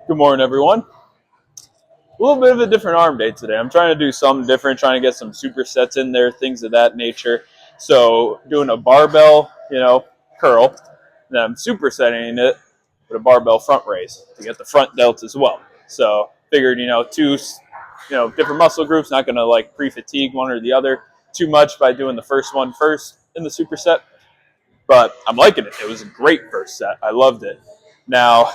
Good morning, everyone. A little bit of a different arm day today. I'm trying to do something different, trying to get some supersets in there, things of that nature. So doing a barbell, curl, and I'm supersetting it with a barbell front raise to get the front delts as well. So figured, two, different muscle groups, not going to like pre-fatigue one or the other too much by doing the first one first in the superset. But I'm liking it. It was a great first set. I loved it. Now,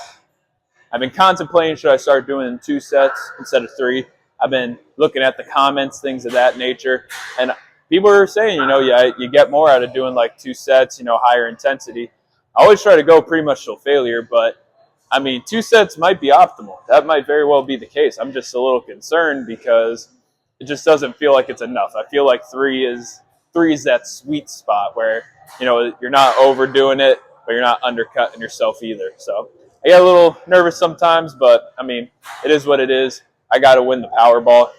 I've been contemplating, should I start doing 2 sets instead of 3? I've been looking at the comments, things of that nature, and people are saying, you get more out of doing like 2 sets, higher intensity. I always try to go pretty much till failure, but 2 sets might be optimal. That might very well be the case. I'm just a little concerned because it just doesn't feel like it's enough. I feel like 3 is that sweet spot where, you're not overdoing it, but you're not undercutting yourself either. So I get a little nervous sometimes, but it is what it is. I got to win the Powerball,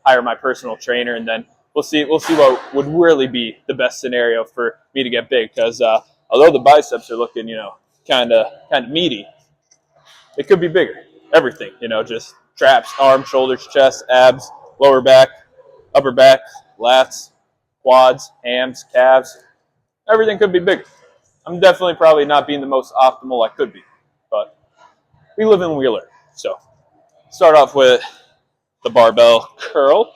hire my personal trainer, and then we'll see what would really be the best scenario for me to get big. Because although the biceps are looking, kind of meaty, it could be bigger. Everything, just traps, arms, shoulders, chest, abs, lower back, upper back, lats, quads, hams, calves. Everything could be bigger. I'm definitely probably not being the most optimal I could be, but we live and we learn. So start off with the barbell curl.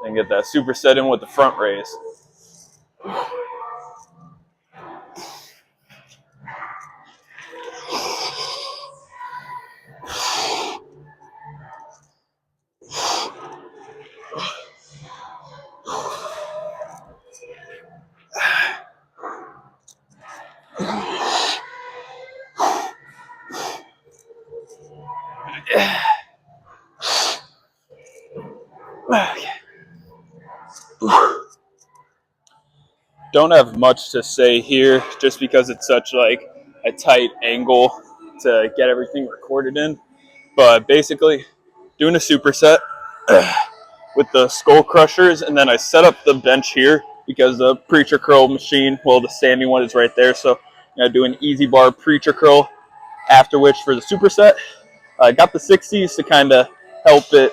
And get that superset in with the front raise. Don't have much to say here just because it's such like a tight angle to get everything recorded in. But basically, doing a superset with the skull crushers, and then I set up the bench here because the preacher curl machine, well, the standing one is right there. So I'm do an easy bar preacher curl, after which for the superset, I got the 60s to kind of help it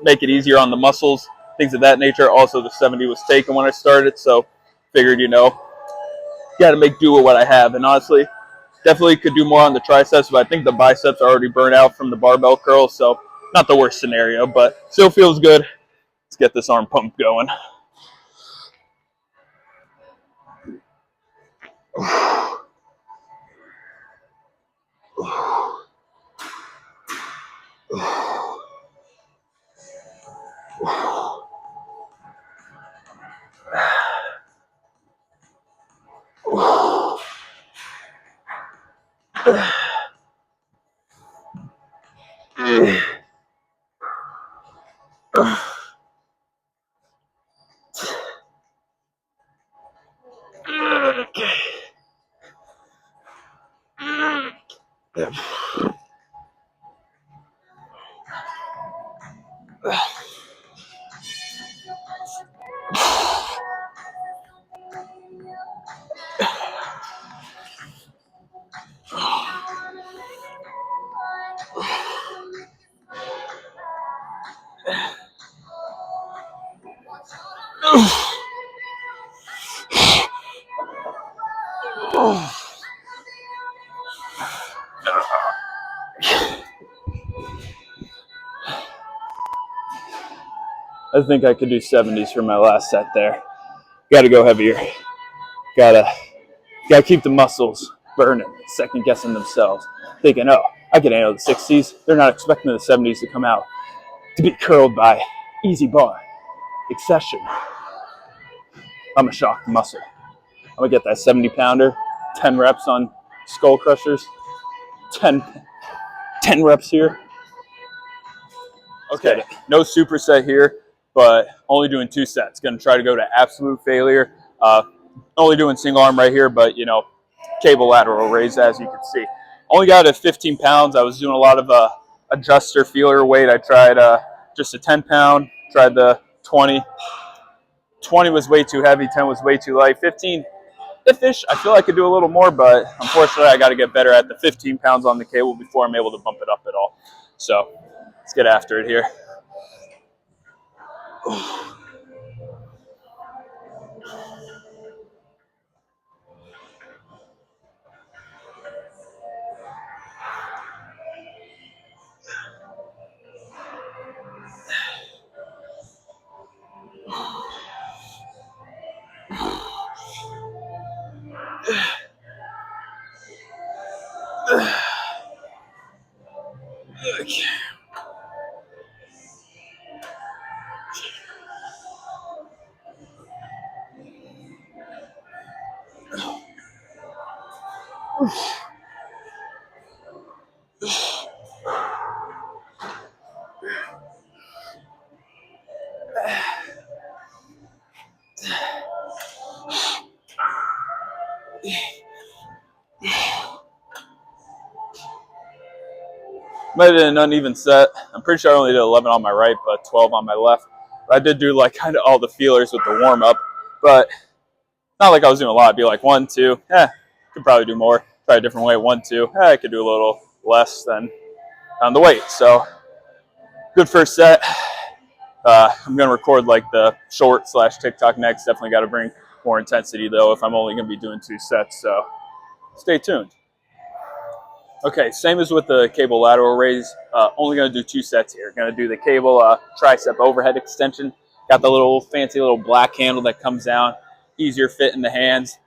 make it easier on the muscles, things of that nature. Also, the 70 was taken when I started, so figured, got to make do with what I have. And honestly, definitely could do more on the triceps, but I think the biceps are already burnt out from the barbell curl, so not the worst scenario, but still feels good. Let's get this arm pump going. I think I could do 70s for my last set there. Got to go heavier. Gotta keep the muscles burning, second guessing themselves, thinking, oh, I can handle the 60s. They're not expecting the 70s to come out to be curled by easy bar, accession. I'm gonna shock the muscle. I'm gonna get that 70 pounder, 10 reps on skull crushers, 10 reps here. Okay, no superset here, but only doing 2 sets. Gonna try to go to absolute failure. Only doing single arm right here, but you know, cable lateral raise as you can see. Only got it at 15 pounds. I was doing a lot of adjuster feeler weight. I tried just a 10 pound, tried the 20. 20 was way too heavy, 10 was way too light. 15 if-ish, I feel I could do a little more, but unfortunately I got to get better at the 15 pounds on the cable before I'm able to bump it up at all. So let's get after it here. Okay. Might have been an uneven set. I'm pretty sure I only did 11 on my right, but 12 on my left. But I did do like kind of all the feelers with the warm up, but not like I was doing a lot. I'd be like 1, 2, could probably do more. Try a different way. 1, 2, I could do a little less than on the weight. So good first set. I'm gonna record like the short / TikTok next. Definitely got to bring more intensity though if I'm only gonna be doing 2 sets. So stay tuned. Okay, same as with the cable lateral raise. Only going to do 2 sets here. Going to do the cable tricep overhead extension. Got the little fancy little black handle that comes down. Easier fit in the hands.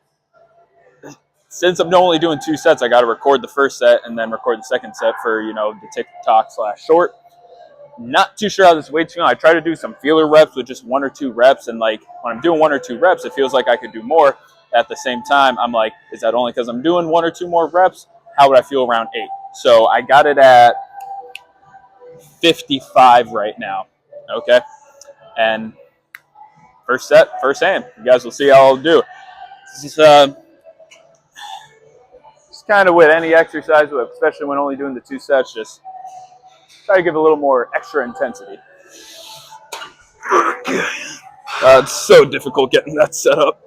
Since I'm only doing 2 sets, I got to record the first set and then record the second set for, you know, the TikTok / short. Not too sure how this weight's going. I try to do some feeler reps with just 1 or 2 reps. And like when I'm doing 1 or 2 reps, it feels like I could do more. At the same time, I'm like, is that only because I'm doing 1 or 2 more reps? How would I feel around 8? So I got it at 55 right now. Okay. And first set, first aim. You guys will see how I'll do. This is kind of with any exercise, especially when only doing the 2 sets, just try to give a little more extra intensity. It's so difficult getting that set up.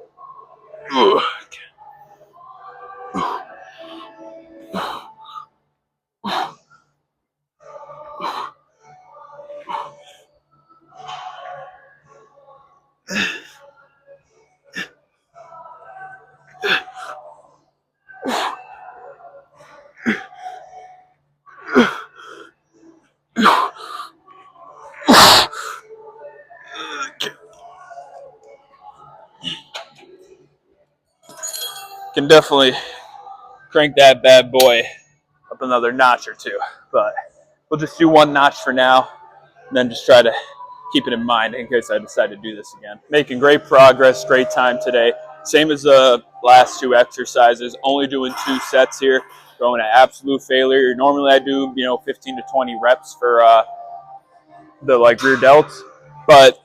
Can definitely crank that bad boy up another notch or 2, but we'll just do 1 notch for now, and then just try to keep it in mind in case I decide to do this again. Making great progress, great time today. Same as the last 2 exercises, only doing 2 sets here, going to absolute failure. Normally I do, you know, 15 to 20 reps for the like rear delts, but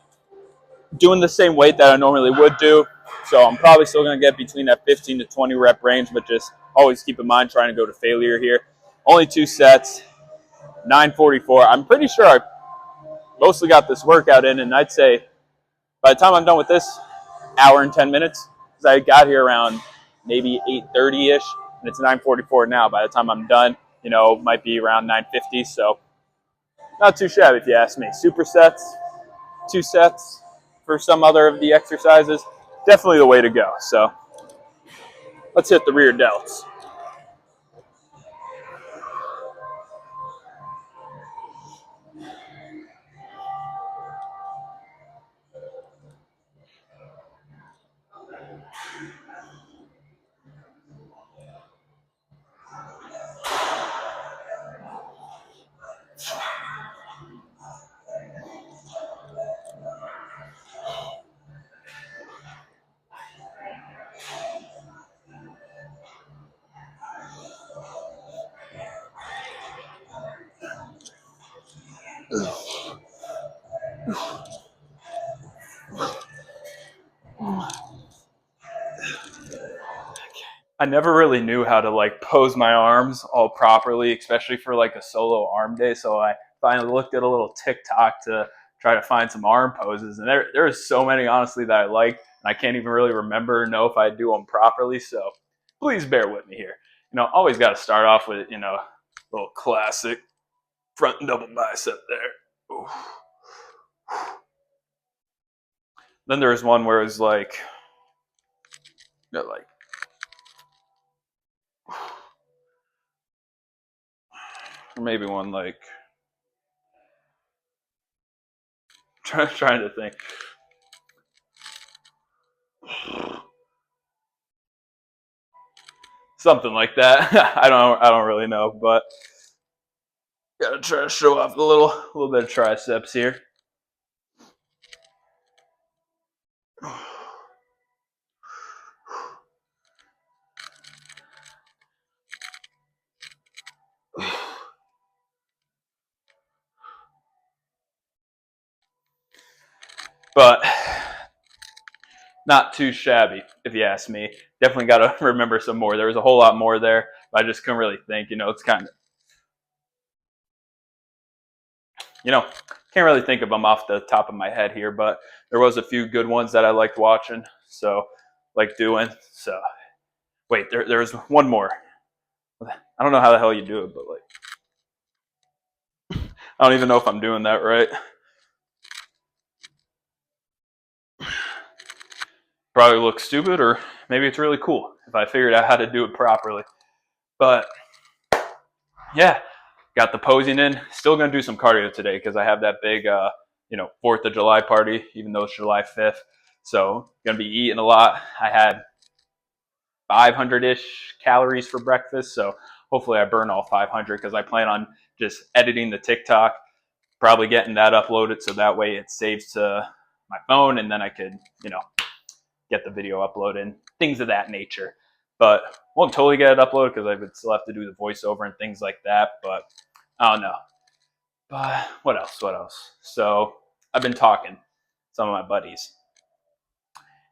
doing the same weight that I normally would do. So I'm probably still going to get between that 15 to 20 rep range, but just always keep in mind trying to go to failure here. Only 2 sets, 9:44. I'm pretty sure I mostly got this workout in, and I'd say by the time I'm done with this, hour and 10 minutes, because I got here around maybe 8:30-ish, and it's 9:44 now. By the time I'm done, you know, might be around 9:50, so not too shabby if you ask me. Supersets, 2 sets for some other of the exercises, definitely the way to go. So let's hit the rear delts. I never really knew how to like pose my arms all properly, especially for like a solo arm day. So I finally looked at a little TikTok to try to find some arm poses, and there's so many honestly that I like, and I can't even really remember or know if I do them properly. So please bear with me here. Always got to start off with a little classic front and double bicep there. Ooh. Then there's one where it's like, or maybe one like, trying to think. Something like that. I don't really know, but gotta try to show off a little bit of triceps here. But not too shabby, if you ask me. Definitely got to remember some more. There was a whole lot more there, but I just couldn't really think. It's kind of, can't really think of them off the top of my head here, but there was a few good ones that I liked watching, so like doing. So wait, there's one more. I don't know how the hell you do it, but like, I don't even know if I'm doing that right. Probably looks stupid, or maybe it's really cool if I figured out how to do it properly. But yeah, got the posing in. Still gonna do some cardio today because I have that big 4th of July party, even though it's July 5th. So gonna be eating a lot. I had 500-ish calories for breakfast, so hopefully I burn all 500 because I plan on just editing the TikTok, probably getting that uploaded so that way it saves to my phone, and then I could get the video uploaded, things of that nature. But won't totally get it uploaded because I would still have to do the voiceover and things like that. But I don't know. But what else? So I've been talking to some of my buddies,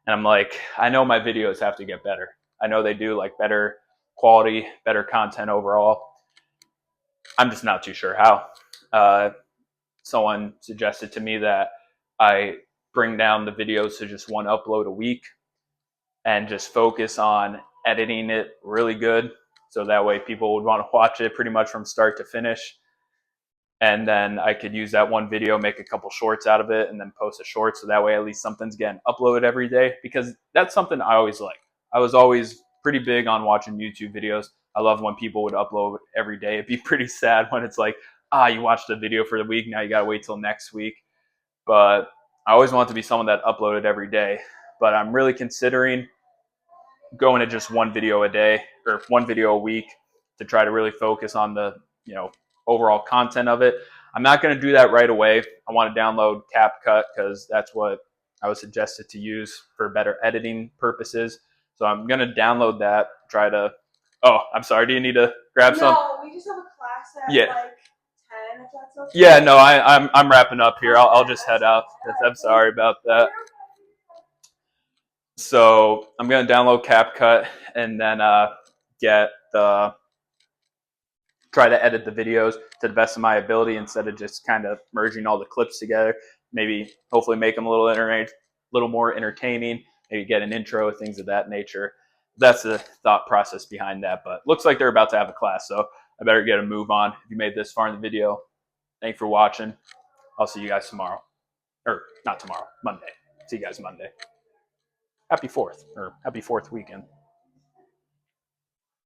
and I'm like, I know my videos have to get better. I know they do, like better quality, better content overall. I'm just not too sure how. Someone suggested to me that I bring down the videos to just one upload a week and just focus on editing it really good. So that way people would want to watch it pretty much from start to finish. And then I could use that one video, make a couple shorts out of it, and then post a short. So that way at least something's getting uploaded every day, because that's something I always like. I was always pretty big on watching YouTube videos. I love when people would upload every day. It'd be pretty sad when it's like, you watched the video for the week, now you gotta wait till next week. But I always want to be someone that uploaded every day. But I'm really considering going to just one video a day or one video a week to try to really focus on the overall content of it. I'm not going to do that right away. I want to download CapCut because that's what I was suggested to use for better editing purposes. So I'm going to download that, try to. Oh, I'm sorry. Do you need to grab some? No, we just have a class at like 10, if that's okay. Yeah, no, I'm wrapping up here. I'll just head out. I'm sorry about that. So I'm going to download CapCut and then try to edit the videos to the best of my ability instead of just kind of merging all the clips together. Maybe hopefully make them a little more entertaining, maybe get an intro, things of that nature. That's the thought process behind that. But looks like they're about to have a class, so I better get a move on. If you made this far in the video, thanks for watching. I'll see you guys tomorrow. Or not tomorrow, Monday. See you guys Monday. Happy 4th, or happy 4th weekend.